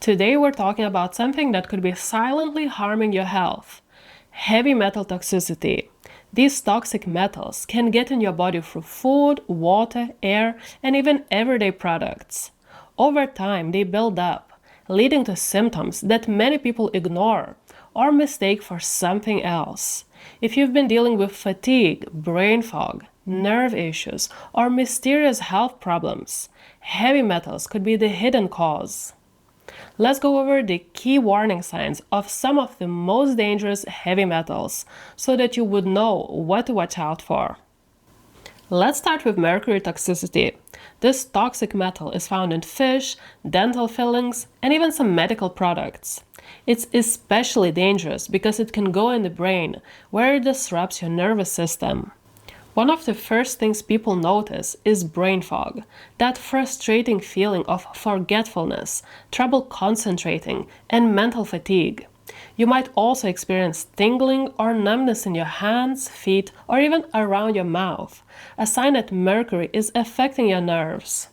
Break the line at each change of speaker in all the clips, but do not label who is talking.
Today we're talking about something that could be silently harming your health: heavy metal toxicity. These toxic metals can get in your body through food, water, air, and even everyday products. Over time, they build up, leading to symptoms that many people ignore or mistake for something else. If you've been dealing with fatigue, brain fog, nerve issues, or mysterious health problems, heavy metals could be the hidden cause. Let's go over the key warning signs of some of the most dangerous heavy metals so that you would know what to watch out for. Let's start with mercury toxicity. This toxic metal is found in fish, dental fillings, and even some medical products. It's especially dangerous because it can go in the brain, where it disrupts your nervous system. One of the first things people notice is brain fog, that frustrating feeling of forgetfulness, trouble concentrating, and mental fatigue. You might also experience tingling or numbness in your hands, feet, or even around your mouth, a sign that mercury is affecting your nerves.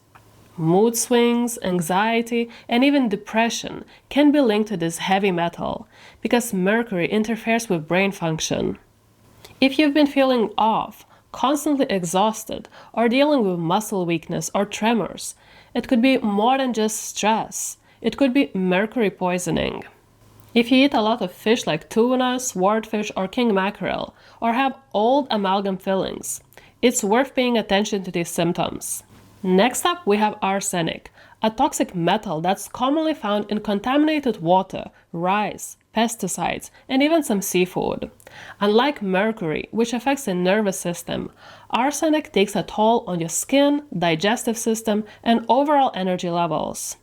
Mood swings, anxiety, and even depression can be linked to this heavy metal, because mercury interferes with brain function. If you've been feeling off, constantly exhausted, or dealing with muscle weakness or tremors, it could be more than just stress. It could be mercury poisoning. If you eat a lot of fish like tuna, swordfish, or king mackerel, or have old amalgam fillings, it's worth paying attention to these symptoms. Next up, we have arsenic, a toxic metal that's commonly found in contaminated water, rice, pesticides, and even some seafood. Unlike mercury, which affects the nervous system, arsenic takes a toll on your skin, digestive system, and overall energy levels.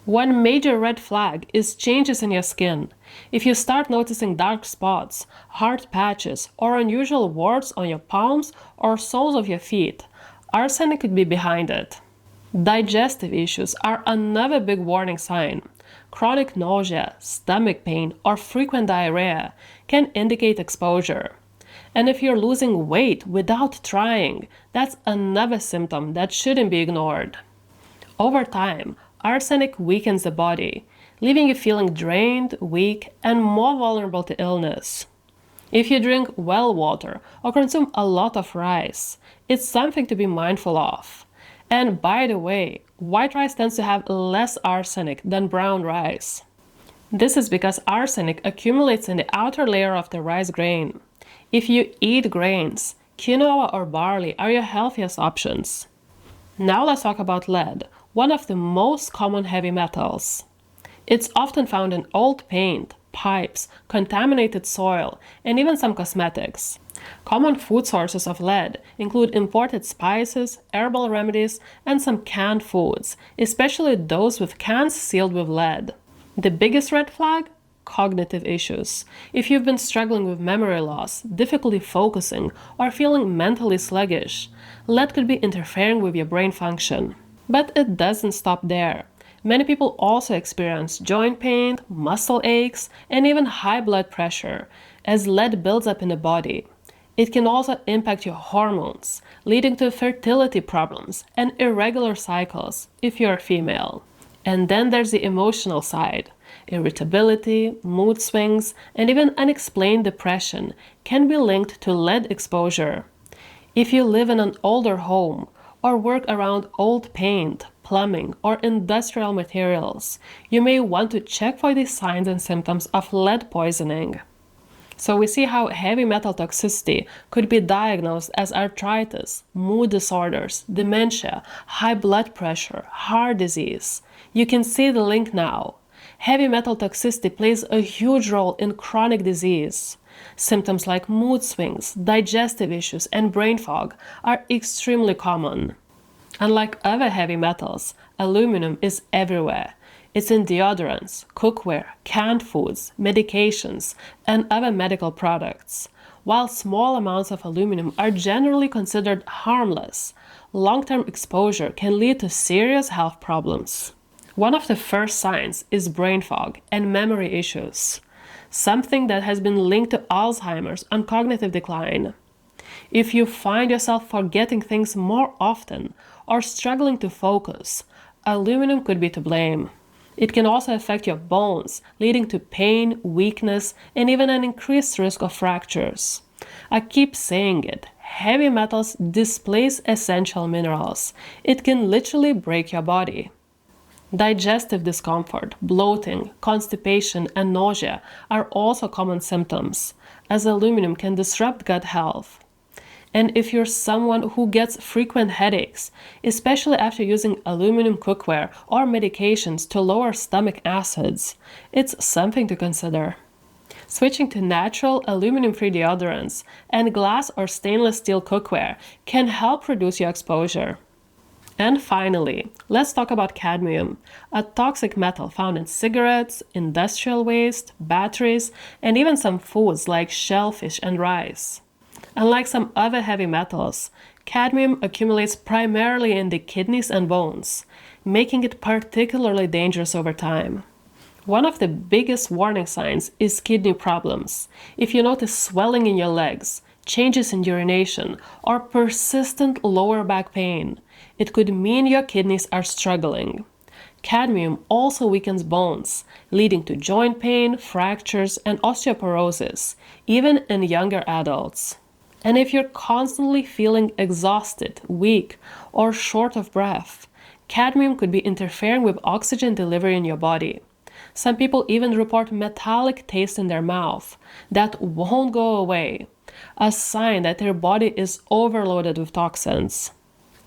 One major red flag is changes in your skin. If you start noticing dark spots, hard patches, or unusual warts on your palms or soles of your feet, arsenic could be behind it. Digestive issues are another big warning sign. Chronic nausea, stomach pain, or frequent diarrhea can indicate exposure. And if you're losing weight without trying, that's another symptom that shouldn't be ignored. Over time, arsenic weakens the body, leaving you feeling drained, weak, and more vulnerable to illness. If you drink well water or consume a lot of rice, it's something to be mindful of. And by the way, white rice tends to have less arsenic than brown rice. This is because arsenic accumulates in the outer layer of the rice grain. If you eat grains, quinoa or barley are your healthiest options. Now let's talk about lead, one of the most common heavy metals. It's often found in old paint, pipes, contaminated soil, and even some cosmetics. Common food sources of lead include imported spices, herbal remedies, and some canned foods, especially those with cans sealed with lead. The biggest red flag? Cognitive issues. If you've been struggling with memory loss, difficulty focusing, or feeling mentally sluggish, lead could be interfering with your brain function. But it doesn't stop there. Many people also experience joint pain, muscle aches, and even high blood pressure as lead builds up in the body. It can also impact your hormones, leading to fertility problems and irregular cycles if you're female. And then there's the emotional side. Irritability, mood swings, and even unexplained depression can be linked to lead exposure. If you live in an older home or work around old paint, plumbing, or industrial materials, you may want to check for these signs and symptoms of lead poisoning. So we see how heavy metal toxicity could be diagnosed as arthritis, mood disorders, dementia, high blood pressure, heart disease. You can see the link now. Heavy metal toxicity plays a huge role in chronic disease. Symptoms like mood swings, digestive issues, and brain fog are extremely common. Unlike other heavy metals, aluminum is everywhere. It's in deodorants, cookware, canned foods, medications, and other medical products. While small amounts of aluminum are generally considered harmless, long-term exposure can lead to serious health problems. One of the first signs is brain fog and memory issues, something that has been linked to Alzheimer's and cognitive decline. If you find yourself forgetting things more often or struggling to focus, aluminum could be to blame. It can also affect your bones, leading to pain, weakness, and even an increased risk of fractures. I keep saying it. Heavy metals displace essential minerals. It can literally break your body. Digestive discomfort, bloating, constipation, and nausea are also common symptoms, as aluminum can disrupt gut health. And if you're someone who gets frequent headaches, especially after using aluminum cookware or medications to lower stomach acids, it's something to consider. Switching to natural aluminum-free deodorants and glass or stainless steel cookware can help reduce your exposure. And finally, let's talk about cadmium, a toxic metal found in cigarettes, industrial waste, batteries, and even some foods like shellfish and rice. Unlike some other heavy metals, cadmium accumulates primarily in the kidneys and bones, making it particularly dangerous over time. One of the biggest warning signs is kidney problems. If you notice swelling in your legs, changes in urination, or persistent lower back pain, it could mean your kidneys are struggling. Cadmium also weakens bones, leading to joint pain, fractures, and osteoporosis, even in younger adults. And if you're constantly feeling exhausted, weak, or short of breath, cadmium could be interfering with oxygen delivery in your body. Some people even report metallic taste in their mouth that won't go away, a sign that their body is overloaded with toxins.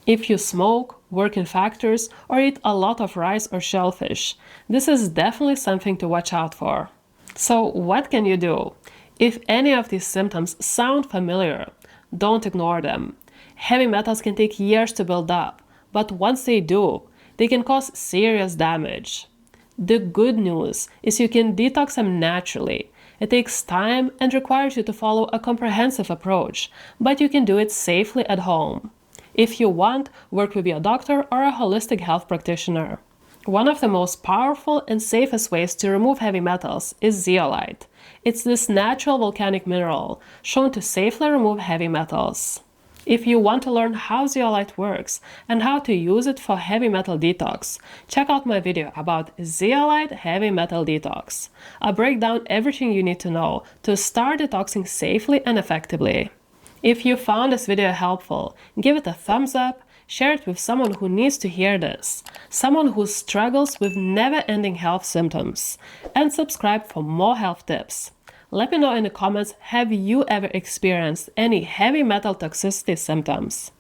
If you smoke, work in factories, or eat a lot of rice or shellfish, this is definitely something to watch out for. So what can you do? If any of these symptoms sound familiar, don't ignore them. Heavy metals can take years to build up, but once they do, they can cause serious damage. The good news is you can detox them naturally. It takes time and requires you to follow a comprehensive approach, but you can do it safely at home. If you want, work with your doctor or a holistic health practitioner. One of the most powerful and safest ways to remove heavy metals is zeolite. It's this natural volcanic mineral shown to safely remove heavy metals. If you want to learn how zeolite works and how to use it for heavy metal detox, check out my video about zeolite heavy metal detox. I break down everything you need to know to start detoxing safely and effectively. If you found this video helpful, give it a thumbs up, share it with someone who needs to hear this, someone who struggles with never-ending health symptoms, and subscribe for more health tips. Let me know in the comments, have you ever experienced any heavy metal toxicity symptoms?